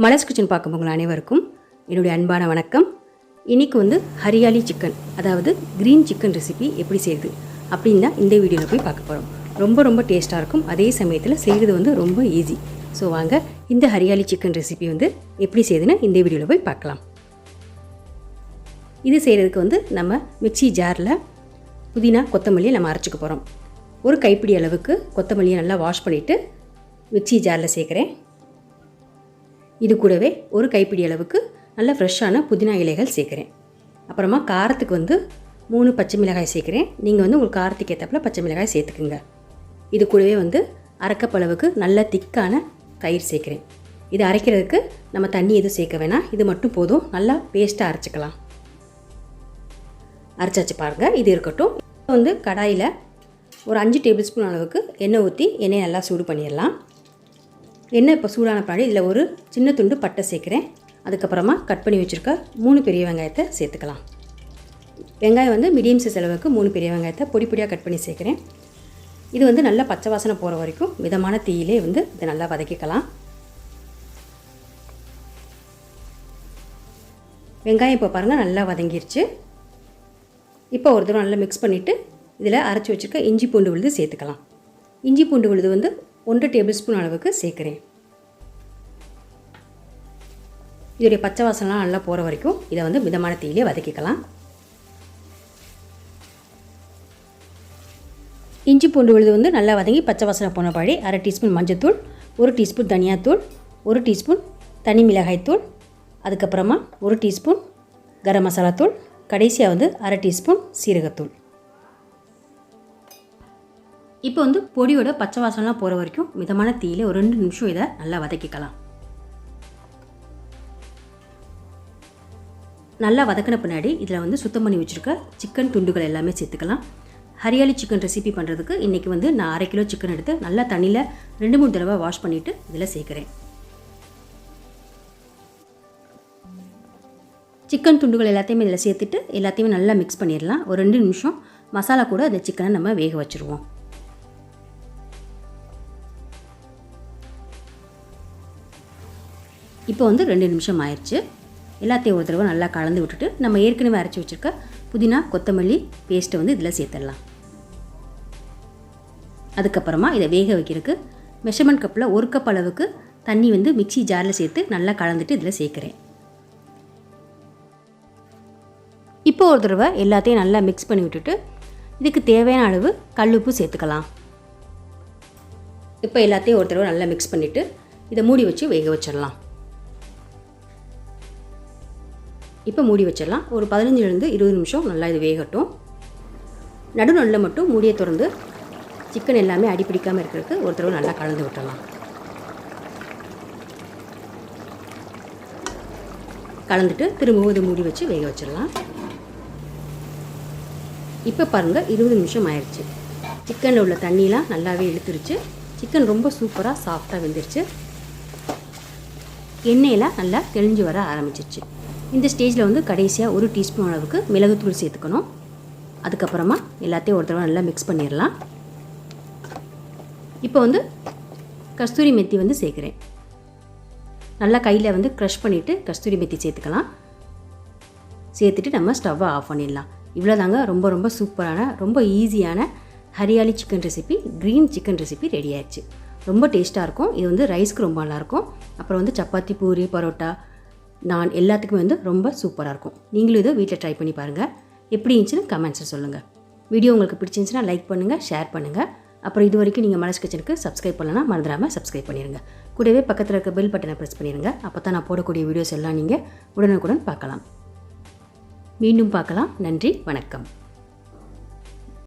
Malar's kitchen பார்க்கும் உங்கள் அனைவருக்கும் என்னுடைய அன்பான வணக்கம். இன்றைக்கி வந்து ஹரியாலி சிக்கன், அதாவது க்ரீன் சிக்கன் ரெசிபி எப்படி செய்யுது அப்படின்னு தான் இந்த வீடியோவில் போய் பார்க்க போகிறோம். ரொம்ப டேஸ்ட்டாக இருக்கும், அதே சமயத்தில் செய்கிறது வந்து ரொம்ப ஈஸி. ஸோ வாங்க இந்த ஹரியாலி சிக்கன் ரெசிபி வந்து எப்படி செய்யுதுன்னு இந்த வீடியோவில் போய் பார்க்கலாம். இது செய்கிறதுக்கு வந்து நம்ம மிக்ஸி ஜாரில் புதினா கொத்தமல்லியை நம்ம அரைச்சிக்க போகிறோம். ஒரு கைப்பிடி அளவுக்கு கொத்தமல்லியை நல்லா வாஷ் பண்ணிவிட்டு மிக்ஸி ஜாரில் சேர்க்குறேன். இது கூடவே ஒரு கைப்பிடி அளவுக்கு நல்ல ஃப்ரெஷ்ஷான புதினா இலைகள் சேர்க்குறேன். அப்புறமா காரத்துக்கு வந்து 3 பச்சை மிளகாய் சேர்க்குறேன். நீங்கள் வந்து உங்களுக்கு காரத்துக்கு ஏற்றப்பல பச்சை மிளகாய் சேர்த்துக்குங்க. இது கூடவே வந்து அரைக்கப் அளவுக்கு நல்ல திக்கான தயிர் சேர்க்குறேன். இது அரைக்கிறதுக்கு நம்ம தண்ணி எதுவும் சேர்க்க வேணாம், இது மட்டும் போதும். நல்லா பேஸ்ட்டாக அரைச்சிக்கலாம். அரைச்சாச்சு பாருங்கள், இது இருக்கட்டும். இப்போ வந்து கடாயில் ஒரு 5 டேபிள் ஸ்பூன் அளவுக்கு எண்ணெய் ஊற்றி எண்ணெயை நல்லா சூடு பண்ணிடலாம். எண்ணெய் இப்போ சூடான பின்னாடி இதில் ஒரு சின்ன துண்டு பட்டை சேர்க்குறேன். அதுக்கப்புறமா கட் பண்ணி வச்சுருக்க 3 பெரிய வெங்காயத்தை சேர்த்துக்கலாம். வெங்காயம் வந்து மீடியம் சைஸ் அளவுக்கு 3 பெரிய வெங்காயத்தை பொடியாக கட் பண்ணி சேர்க்குறேன். இது வந்து நல்லா பச்சை வாசனை போகிற வரைக்கும் மிதமான தீயிலே வந்து இதை நல்லா வதக்கிக்கலாம். வெங்காயம் இப்போ பாருங்கள் நல்லா வதங்கிருச்சு. இப்போ ஒரு தடவை நல்லா மிக்ஸ் பண்ணிவிட்டு இதில் அரைச்சி வச்சுருக்க இஞ்சி பூண்டு விழுது சேர்த்துக்கலாம். இஞ்சி பூண்டு விழுது வந்து 1 டேபிள் ஸ்பூன் அளவுக்கு சேர்க்குறேன். இதோடைய பச்சை வாசனைலாம் நல்லா போகிற வரைக்கும் இதை வந்து மிதமான தீயிலே வதக்கிக்கலாம். இஞ்சி பூண்டு விழுது வந்து நல்லா வதங்கி பச்சை வாசனை போன பாடி 1/2 டீஸ்பூன் மஞ்சள்தூள், 1 டீஸ்பூன் தனியாத்தூள், 1 டீஸ்பூன் தனி மிளகாய்த்தூள், அதுக்கப்புறமா 1 டீஸ்பூன் கரம் மசாலா தூள், கடைசியாக வந்து 1/2 டீஸ்பூன் சீரகத்தூள். இப்போ வந்து பொடியோட பச்சை வாசனைலாம் போகிற வரைக்கும் மிதமான தீயில ஒரு 2 நிமிஷம் இதை நல்லா வதக்கிக்கலாம். நல்லா வதக்கின பின்னாடி இதில் வந்து சுத்தம் பண்ணி வச்சுருக்க சிக்கன் துண்டுகள் எல்லாமே சேர்த்துக்கலாம். ஹரியாலி சிக்கன் ரெசிபி பண்ணுறதுக்கு இன்றைக்கி வந்து நான் 1/2 கிலோ சிக்கன் எடுத்து நல்லா தண்ணியில் 2-3 தடவை வாஷ் பண்ணிவிட்டு இதில் சேர்க்குறேன். சிக்கன் துண்டுகள் எல்லாத்தையுமே இதில் சேர்த்துட்டு எல்லாத்தையுமே நல்லா மிக்ஸ் பண்ணிடலாம். ஒரு 2 நிமிஷம் மசாலா கூட அந்த சிக்கனை நம்ம வேக வச்சுருவோம். இப்போ வந்து 2 நிமிஷம் ஆயிடுச்சு. எல்லாத்தையும் ஒரு தடவை நல்லா கலந்து விட்டுட்டு நம்ம ஏற்கனவே அரைச்சி வச்சுருக்க புதினா கொத்தமல்லி பேஸ்ட்டை வந்து இதில் சேர்த்துடலாம். அதுக்கப்புறமா இதை வேக வைக்கிறதுக்கு மெஷர்மெண்ட் கப்பில் 1 கப் அளவுக்கு தண்ணி வந்து மிக்ஸி ஜாரில் சேர்த்து நல்லா கலந்துட்டு இதில் சேர்க்குறேன். இப்போ ஒரு தடவை எல்லாத்தையும் நல்லா மிக்ஸ் பண்ணி விட்டுட்டு இதுக்கு தேவையான அளவு கல்லுப்பு சேர்த்துக்கலாம். இப்போ எல்லாத்தையும் ஒரு தடவை நல்லா மிக்ஸ் பண்ணிவிட்டு இதை மூடி வச்சு வேக வச்சிடலாம். இப்போ மூடி வச்சிடலாம். ஒரு 15-20 நிமிஷம் நல்லா இது வேகட்டும். நடுநடுவில் மட்டும் மூடியை திறந்து சிக்கன் எல்லாமே அடிப்பிடிக்காமல் இருக்கிறதுக்கு ஒரு தடவை நல்லா கலந்து விட்டுடலாம். கலந்துட்டு திரும்பவும் இது மூடி வச்சு வேக வச்சிடலாம். இப்போ பாருங்கள் 20 நிமிஷம் ஆயிடுச்சு. சிக்கனில் உள்ள தண்ணியெலாம் நல்லாவே இழுத்துருச்சு. சிக்கன் ரொம்ப சூப்பராக சாஃப்டாக வெந்துருச்சு. எண்ணெயெல்லாம் நல்லா தெளிஞ்சு வர ஆரம்பிச்சிருச்சு. இந்த ஸ்டேஜில் வந்து கடைசியாக 1 டீஸ்பூன் அளவுக்கு மிளகுத்தூள் சேர்த்துக்கணும். அதுக்கப்புறமா எல்லாத்தையும் ஒரு தடவை நல்லா மிக்ஸ் பண்ணிடலாம். இப்போ வந்து கஸ்தூரி மெத்தி வந்து சேர்க்குறேன். நல்லா கையில் வந்து க்ரஷ் பண்ணிவிட்டு கஸ்தூரி மெத்தி சேர்த்துக்கலாம். சேர்த்துட்டு நம்ம ஸ்டவ்வை ஆஃப் பண்ணிடலாம். இவ்வளோதாங்க, ரொம்ப சூப்பரான ரொம்ப ஈஸியான hariyali chicken recipe, green chicken recipe ready ஆயிடுச்சு. ரொம்ப டேஸ்ட்டாக இருக்கும். இது வந்து ரைஸ்க்கு ரொம்ப நல்லாயிருக்கும். அப்புறம் வந்து சப்பாத்தி, பூரி, பரோட்டா, நான் எல்லாத்துக்குமே வந்து ரொம்ப சூப்பராக இருக்கும். நீங்களும் இதை வீட்டில் ட்ரை பண்ணி பாருங்கள். எப்படி இருந்துச்சுன்னு கமெண்ட்ஸில் சொல்லுங்கள். வீடியோ உங்களுக்கு பிடிச்சிருந்துச்சுன்னா லைக் பண்ணுங்கள், ஷேர் பண்ணுங்கள். அப்புறம் இது வரைக்கும் நீங்கள் மலர்ஸ் கிச்சனுக்கு சப்ஸ்கிரைப் பண்ணலன்னா மறந்துடாமல் சப்ஸ்கிரைப் பண்ணிடுங்க. கூடவே பக்கத்தில் இருக்க பெல் பட்டனை ப்ரெஸ் பண்ணிடுங்க. அப்போ தான் நான் போடக்கூடிய வீடியோஸ் எல்லாம் நீங்கள் உடனுக்குடன் பார்க்கலாம். மீண்டும் பார்க்கலாம். நன்றி, வணக்கம்.